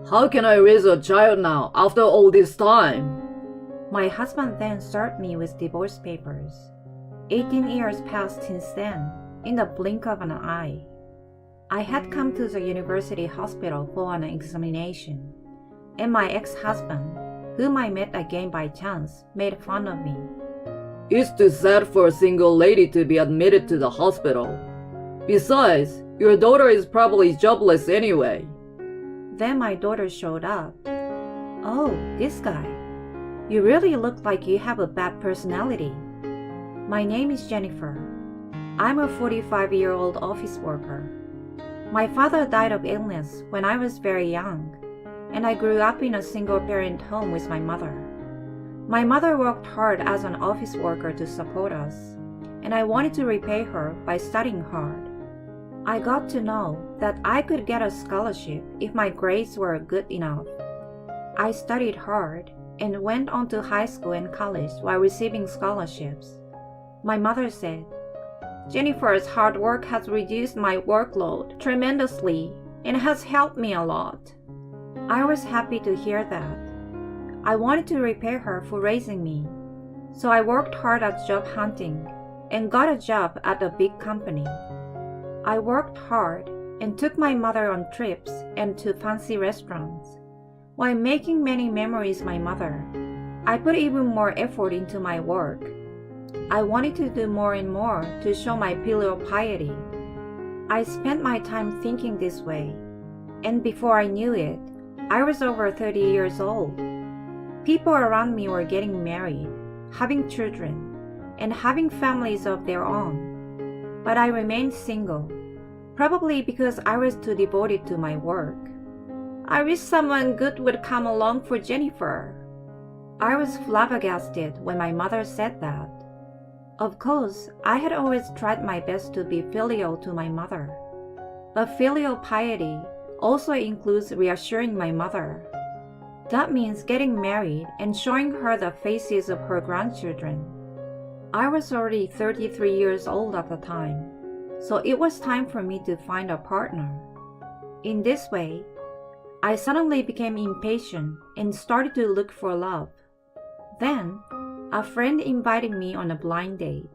How can I raise a child now after all this time? My husband then served me with divorce papers. 18 years passed since then, in the blink of an eye. I had come to the university hospital for an examination, and my ex-husband, whom I met again by chance, made fun of me. It's too sad for a single lady to be admitted to the hospital. Besides, your daughter is probably jobless anyway. Then my daughter showed up. Oh, this guy. You really look like you have a bad personality. My name is Jennifer. I'm a 45-year-old office worker. My father died of illness when I was very young, and I grew up in a single-parent home with my mother. My mother worked hard as an office worker to support us, and I wanted to repay her by studying hard. I got to know that I could get a scholarship if my grades were good enough. I studied hard and went on to high school and college while receiving scholarships. My mother said, "Jennifer's hard work has reduced my workload tremendously and has helped me a lot." I was happy to hear that. I wanted to repay her for raising me, so I worked hard at job hunting and got a job at a big company. I worked hard and took my mother on trips and to fancy restaurants. While making many memories with my mother, I put even more effort into my work. I wanted to do more and more to show my filial piety. I spent my time thinking this way, and before I knew it, I was over 30 years old. People around me were getting married, having children, and having families of their own. But I remained single, probably because I was too devoted to my work. I wish someone good would come along for Jennifer. I was flabbergasted when my mother said that. Of course, I had always tried my best to be filial to my mother. But filial piety also includes reassuring my mother. That means getting married and showing her the faces of her grandchildren. I was already 33 years old at the time, so it was time for me to find a partner. In this way, I suddenly became impatient and started to look for love. Then, a friend invited me on a blind date,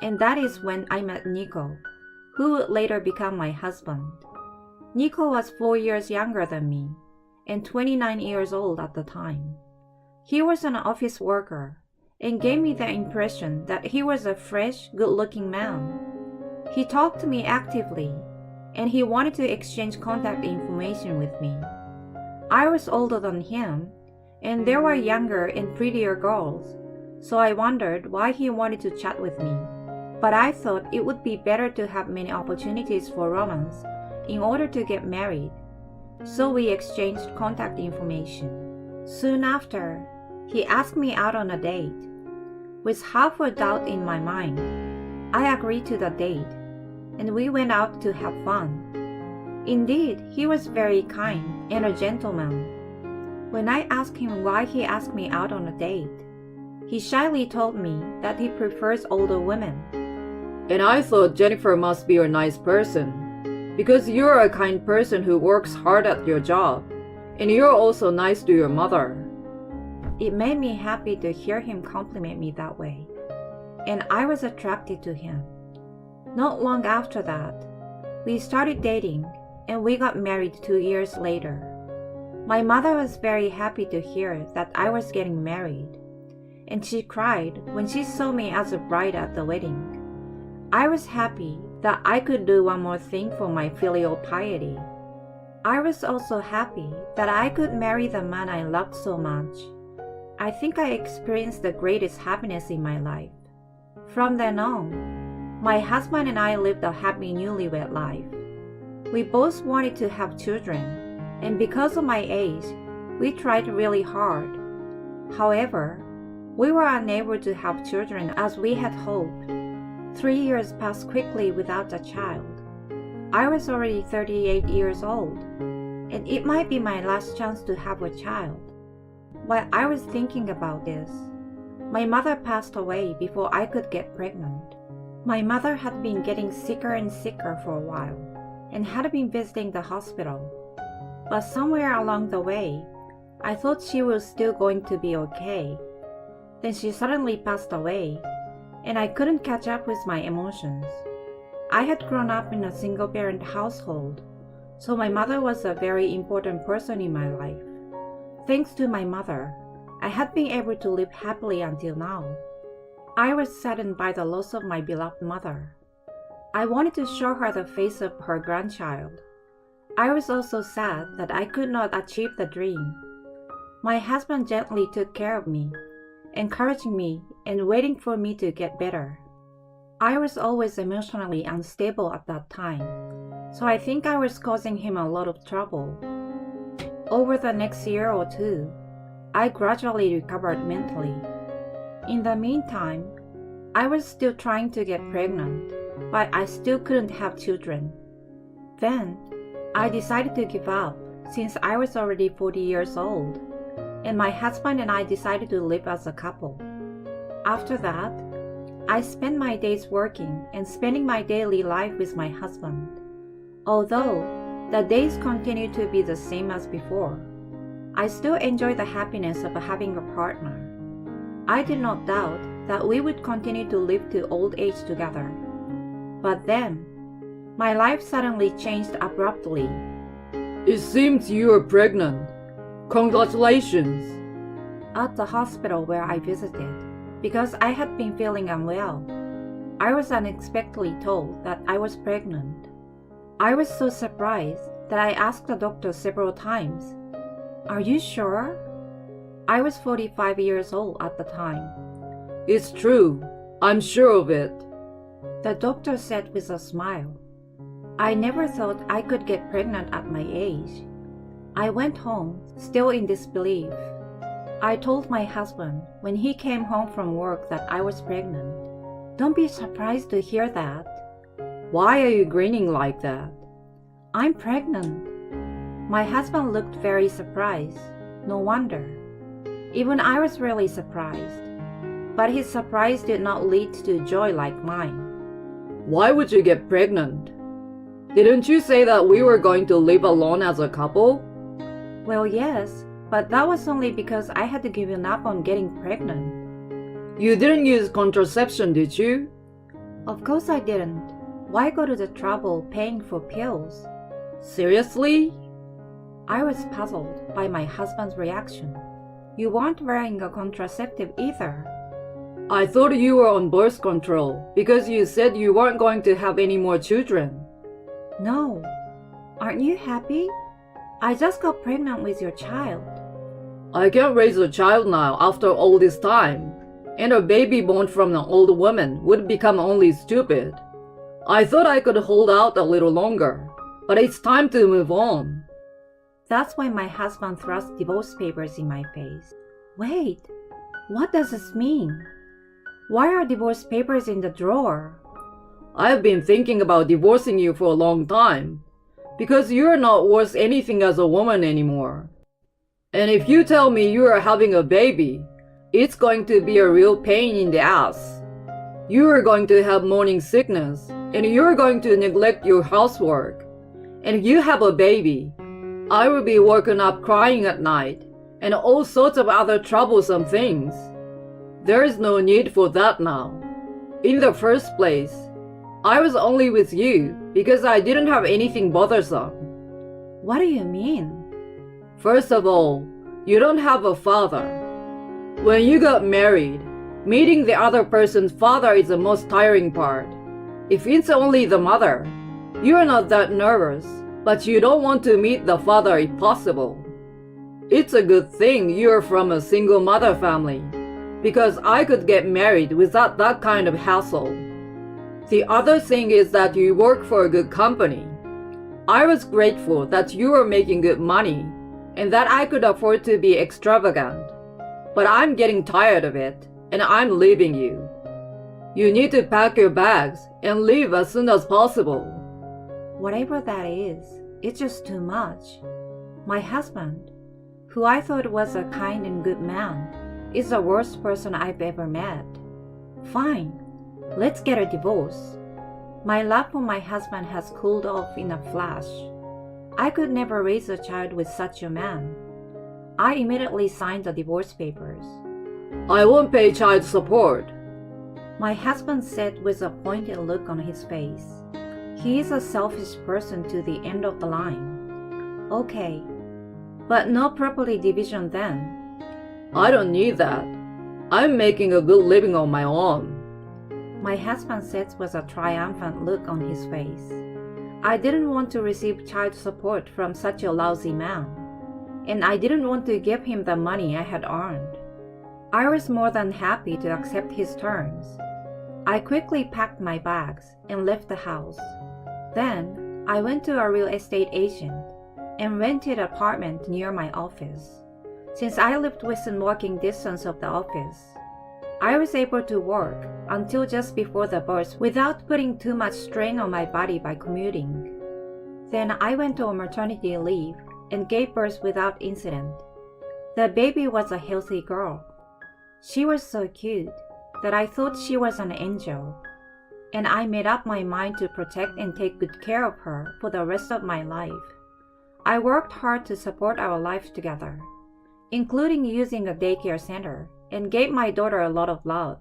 and that is when I met Nico, who would later become my husband. Nico was 4 years younger than me, and 29 years old at the time. He was an office worker, and gave me the impression that he was a fresh, good-looking man. He talked to me actively, and he wanted to exchange contact information with me. I was older than him, and there were younger and prettier girls, so I wondered why he wanted to chat with me. But I thought it would be better to have many opportunities for romance in order to get married, so we exchanged contact information. Soon after, he asked me out on a date. With half a doubt in my mind, I agreed to the date, and we went out to have fun. Indeed, he was very kind and a gentleman. When I asked him why he asked me out on a date, he shyly told me that he prefers older women. And I thought Jennifer must be a nice person, because you're a kind person who works hard at your job, and you're also nice to your mother. It made me happy to hear him compliment me that way, and I was attracted to him. Not long after that, we started dating, and we got married 2 years later. My mother was very happy to hear that I was getting married, and she cried when she saw me as a bride at the wedding. I was happy that I could do one more thing for my filial piety. I was also happy that I could marry the man I loved so much. I think I experienced the greatest happiness in my life. From then on, my husband and I lived a happy newlywed life. We both wanted to have children, and because of my age, we tried really hard. However, we were unable to have children as we had hoped. 3 years passed quickly without a child. I was already 38 years old, and it might be my last chance to have a child. While I was thinking about this, my mother passed away before I could get pregnant. My mother had been getting sicker and sicker for a while, and had been visiting the hospital. But somewhere along the way, I thought she was still going to be okay. Then she suddenly passed away, and I couldn't catch up with my emotions. I had grown up in a single-parent household, so my mother was a very important person in my life. Thanks to my mother, I had been able to live happily until now. I was saddened by the loss of my beloved mother. I wanted to show her the face of her grandchild. I was also sad that I could not achieve the dream. My husband gently took care of me, encouraging me and waiting for me to get better. I was always emotionally unstable at that time, so I think I was causing him a lot of trouble. Over the next year or two, I gradually recovered mentally. In the meantime, I was still trying to get pregnant, but I still couldn't have children. Then, I decided to give up since I was already 40 years old, and my husband and I decided to live as a couple. After that, I spent my days working and spending my daily life with my husband. Although the days continue to be the same as before, I still enjoy the happiness of having a partner. I did not doubt that we would continue to live to old age together. But then, my life suddenly changed abruptly. It seems you are pregnant. Congratulations. At the hospital where I visited, because I had been feeling unwell, I was unexpectedly told that I was pregnant. I was so surprised that I asked the doctor several times, "Are you sure?" I was 45 years old at the time. It's true. I'm sure of it. The doctor said with a smile. I never thought I could get pregnant at my age. I went home, still in disbelief. I told my husband when he came home from work that I was pregnant. Don't be surprised to hear that. Why are you grinning like that? I'm pregnant. My husband looked very surprised. No wonder. Even I was really surprised. But his surprise did not lead to joy like mine. Why would you get pregnant? Didn't you say that we were going to live alone as a couple? Well, yes, but that was only because I had given up on getting pregnant. You didn't use contraception, did you? Of course I didn't. Why go to the trouble paying for pills? Seriously? I was puzzled by my husband's reaction. You weren't wearing a contraceptive either. I thought you were on birth control because you said you weren't going to have any more children. No. Aren't you happy? I just got pregnant with your child. I can't raise a child now after all this time, and a baby born from an old woman would become only stupid. I thought I could hold out a little longer, but it's time to move on. That's when my husband thrust divorce papers in my face. Wait, what does this mean? Why are divorce papers in the drawer? I've been thinking about divorcing you for a long time, because you're not worth anything as a woman anymore. And if you tell me you are having a baby, it's going to be a real pain in the ass. You are going to have morning sickness, and you're going to neglect your housework. And if you have a baby, I will be woken up crying at night, and all sorts of other troublesome things. There is no need for that now. In the first place, I was only with you because I didn't have anything bothersome. What do you mean? First of all, you don't have a father. When you got married, meeting the other person's father is the most tiring part. If it's only the mother, you're not that nervous, but you don't want to meet the father if possible. It's a good thing you're from a single mother family, because I could get married without that kind of hassle. The other thing is that you work for a good company. I was grateful that you were making good money and that I could afford to be extravagant. But I'm getting tired of it, and I'm leaving you. You need to pack your bags and leave as soon as possible. Whatever that is, it's just too much. My husband, who I thought was a kind and good man, is the worst person I've ever met. Fine, let's get a divorce. My love for my husband has cooled off in a flash. I could never raise a child with such a man. I immediately signed the divorce papers. I won't pay child support. My husband said with a pointed look on his face. He is a selfish person to the end of the line. Okay, but no property division then. I don't need that. I'm making a good living on my own. My husband said with a triumphant look on his face. I didn't want to receive child support from such a lousy man, and I didn't want to give him the money I had earned. I was more than happy to accept his terms. I quickly packed my bags and left the house. Then I went to a real estate agent and rented an apartment near my office. Since I lived within walking distance of the office, I was able to work until just before the birth without putting too much strain on my body by commuting. Then I went on maternity leave and gave birth without incident. The baby was a healthy girl. She was so cute that I thought she was an angel, and I made up my mind to protect and take good care of her for the rest of my life. I worked hard to support our life together, including using a daycare center, and gave my daughter a lot of love.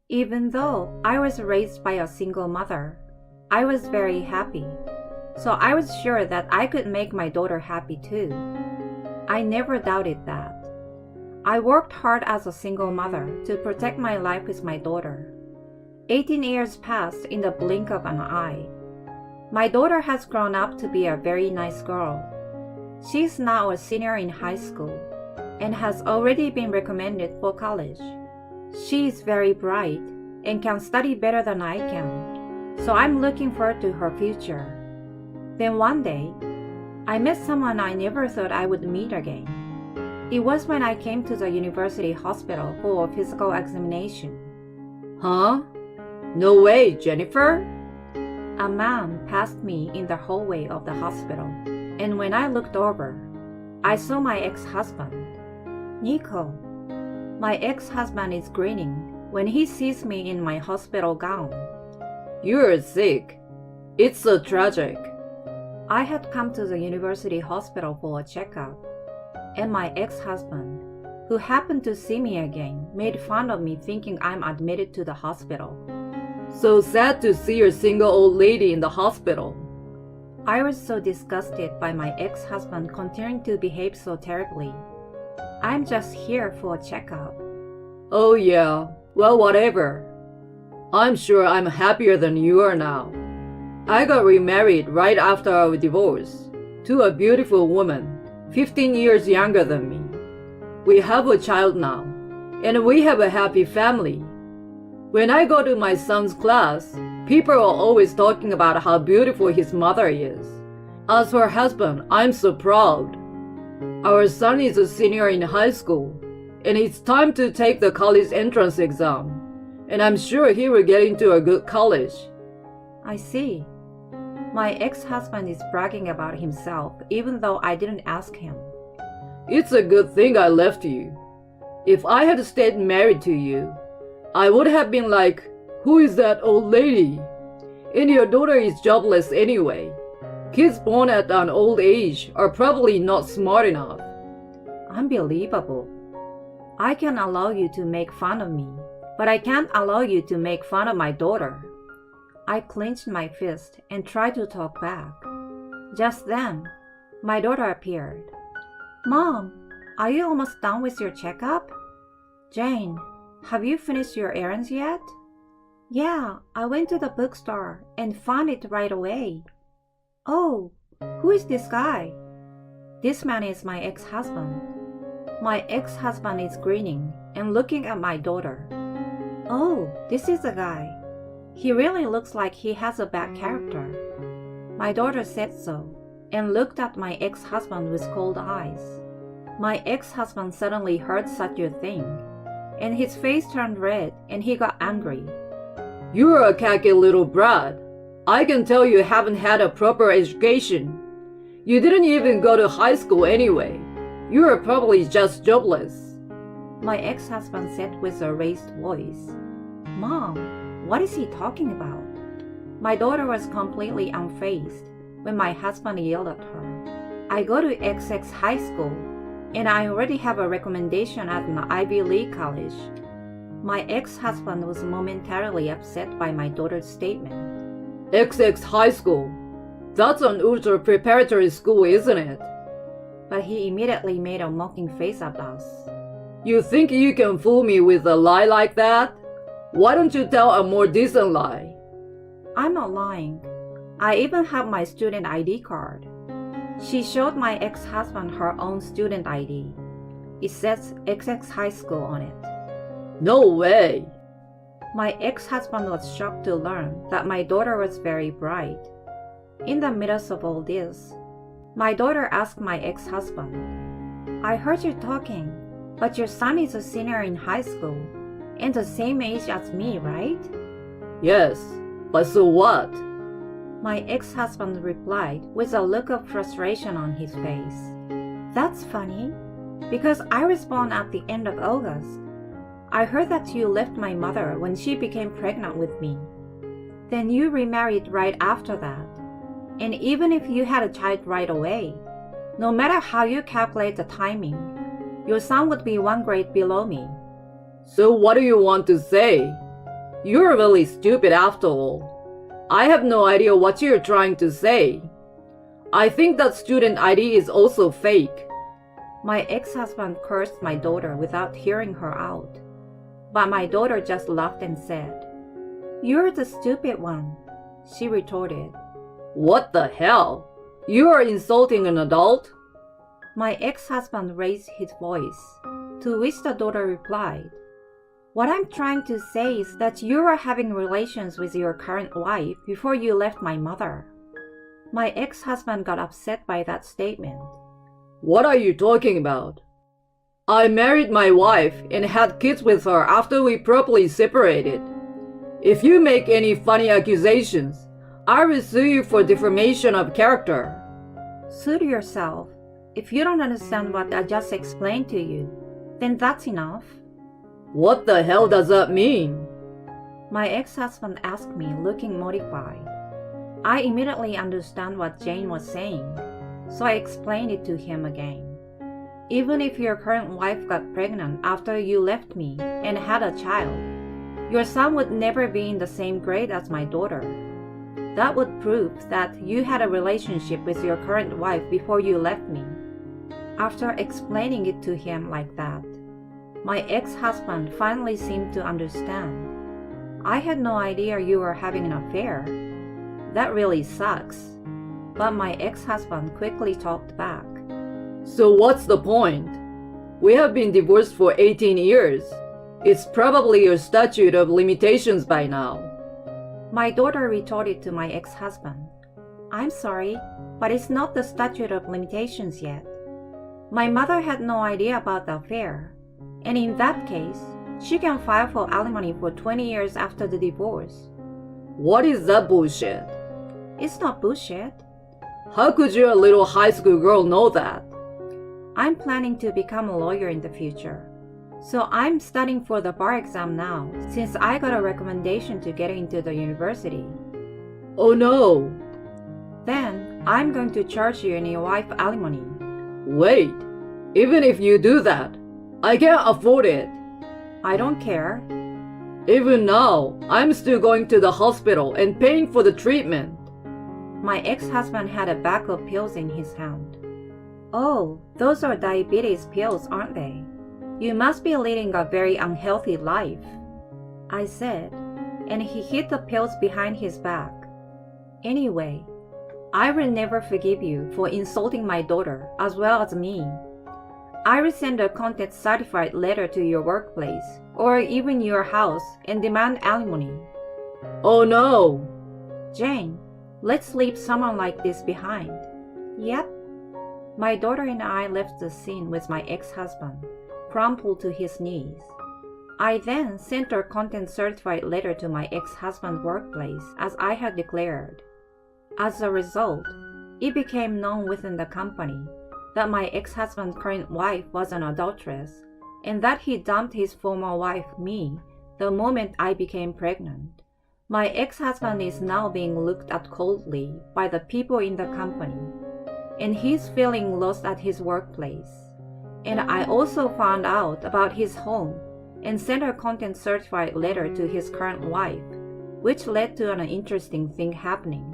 Even though I was raised by a single mother, I was very happy, so I was sure that I could make my daughter happy too. I never doubted that. I worked hard as a single mother to protect my life with my daughter. 18 years passed in the blink of an eye. My daughter has grown up to be a very nice girl. She is now a senior in high school and has already been recommended for college. She is very bright and can study better than I can, so I'm looking forward to her future. Then one day, I met someone I never thought I would meet again. It was when I came to the university hospital for a physical examination. Huh? No way, Jennifer? A man passed me in the hallway of the hospital, and when I looked over, I saw my ex-husband. Nico. My ex-husband is grinning when he sees me in my hospital gown. You're sick. It's so tragic. I had come to the university hospital for a checkup, and my ex-husband, who happened to see me again, made fun of me thinking I'm admitted to the hospital. So sad to see your single old lady in the hospital. I was so disgusted by my ex-husband continuing to behave so terribly. I'm just here for a checkup. Oh yeah, well whatever. I'm sure I'm happier than you are now. I got remarried right after our divorce to a beautiful woman, 15 years younger than me. We have a child now, and we have a happy family. When I go to my son's class, people are always talking about how beautiful his mother is. As for her husband, I'm so proud. Our son is a senior in high school, and it's time to take the college entrance exam, and I'm sure he will get into a good college. I see. My ex-husband is bragging about himself even though I didn't ask him. It's a good thing I left you. If I had stayed married to you, I would have been like, who is that old lady? And your daughter is jobless anyway. Kids born at an old age are probably not smart enough. Unbelievable. I can allow you to make fun of me, but I can't allow you to make fun of my daughter. I clenched my fist and tried to talk back. Just then, my daughter appeared. Mom, are you almost done with your checkup? Jane, have you finished your errands yet? Yeah, I went to the bookstore and found it right away. Oh, who is this guy? This man is my ex-husband. My ex-husband is grinning and looking at my daughter. Oh, this is the guy. He really looks like he has a bad character. My daughter said so and looked at my ex-husband with cold eyes. My ex-husband suddenly heard such a thing, and his face turned red and he got angry. You're a cocky little brat. I can tell you haven't had a proper education. You didn't even go to high school anyway. You are probably just jobless. My ex-husband said with a raised voice. Mom, what is he talking about? My daughter was completely unfazed when my husband yelled at her. I go to XX high school, and I already have a recommendation at an Ivy League college. My ex-husband was momentarily upset by my daughter's statement. XX high school? That's an ultra-preparatory school, isn't it? But he immediately made a mocking face at us. You think you can fool me with a lie like that? Why don't you tell a more decent lie? I'm not lying. I even have my student ID card. She showed my ex-husband her own student ID. It says XX High School on it. No way! My ex-husband was shocked to learn that my daughter was very bright. In the midst of all this, my daughter asked my ex-husband, I heard you talking, but your son is a senior in high school and the same age as me, right? Yes, but so what? My ex-husband replied with a look of frustration on his face. That's funny, because I was born at the end of August. I heard that you left my mother when she became pregnant with me. Then you remarried right after that. And even if you had a child right away, no matter how you calculate the timing, your son would be 1 grade below me. So what do you want to say? You're really stupid after all. I have no idea what you're trying to say. I think that student ID is also fake. My ex-husband cursed my daughter without hearing her out. But my daughter just laughed and said, You're the stupid one, she retorted. What the hell? You are insulting an adult? My ex-husband raised his voice, to which the daughter replied, What I'm trying to say is that you were having relations with your current wife before you left my mother. My ex-husband got upset by that statement. What are you talking about? I married my wife and had kids with her after we properly separated. If you make any funny accusations, I will sue you for defamation of character. Sue yourself. If you don't understand what I just explained to you, then that's enough. What the hell does that mean? My ex-husband asked me, looking mortified. I immediately understand what Jane was saying, so I explained it to him again. Even if your current wife got pregnant after you left me and had a child, your son would never be in the same grade as my daughter. That would prove that you had a relationship with your current wife before you left me. After explaining it to him like that, my ex-husband finally seemed to understand. I had no idea you were having an affair. That really sucks. But my ex-husband quickly talked back. So what's the point? We have been divorced for 18 years. It's probably your statute of limitations by now. My daughter retorted to my ex-husband, I'm sorry, but it's not the statute of limitations yet. My mother had no idea about the affair, and in that case, she can file for alimony for 20 years after the divorce. What is that bullshit? It's not bullshit. How could your little high school girl know that? I'm planning to become a lawyer in the future. So I'm studying for the bar exam now, since I got a recommendation to get into the university. Oh no! Then I'm going to charge you and your wife alimony. Wait, even if you do that, I can't afford it. I don't care. Even now, I'm still going to the hospital and paying for the treatment. My ex-husband had a bag of pills in his hand. Oh, those are diabetes pills, aren't they? You must be leading a very unhealthy life, I said, and he hid the pills behind his back. Anyway, I will never forgive you for insulting my daughter as well as me. I will send a content certified letter to your workplace or even your house and demand alimony. Oh no! Jane, let's leave someone like this behind. Yep. My daughter and I left the scene with my ex-husband, crumpled to his knees. I then sent a content certified letter to my ex-husband's workplace as I had declared. As a result, it became known within the company that my ex-husband's current wife was an adulteress and that he dumped his former wife, me, the moment I became pregnant. My ex-husband is now being looked at coldly by the people in the company. and he's feeling lost at his workplace. And I also found out about his home and sent a content certified letter to his current wife, which led to an interesting thing happening.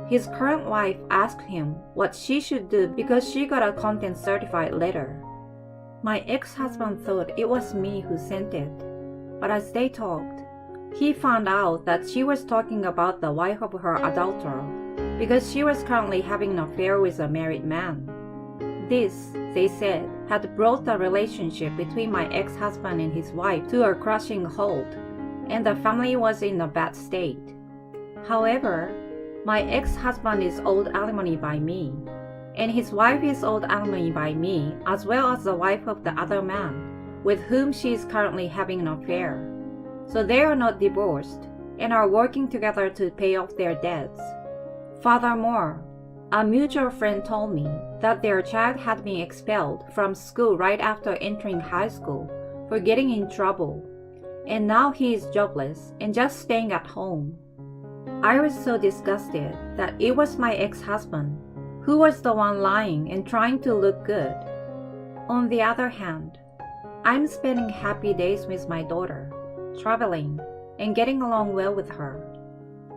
His current wife asked him what she should do because she got a content certified letter. My ex-husband thought it was me who sent it, but as they talked, he found out that she was talking about the wife of her adulterer because she was currently having an affair with a married man. This, they said, had brought the relationship between my ex-husband and his wife to a crushing halt, and the family was in a bad state. However, my ex-husband is owed alimony by me, and his wife is owed alimony by me as well as the wife of the other man, with whom she is currently having an affair. So they are not divorced, and are working together to pay off their debts. Furthermore, a mutual friend told me that their child had been expelled from school right after entering high school for getting in trouble, and now he is jobless and just staying at home. I was so disgusted that it was my ex-husband who was the one lying and trying to look good. On the other hand, I'm spending happy days with my daughter, traveling, and getting along well with her.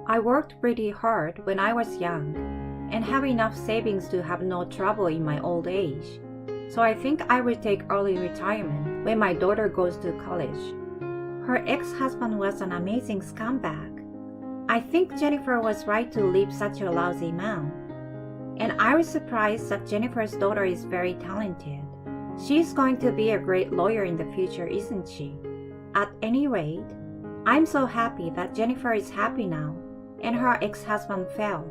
I worked pretty hard when I was young and have enough savings to have no trouble in my old age, so I think I will take early retirement when my daughter goes to college. Her ex-husband was an amazing scumbag. I think Jennifer was right to leave such a lousy man. And I was surprised that Jennifer's daughter is very talented. She's going to be a great lawyer in the future, isn't she? At any rate, I'm so happy that Jennifer is happy now and her ex-husband fell.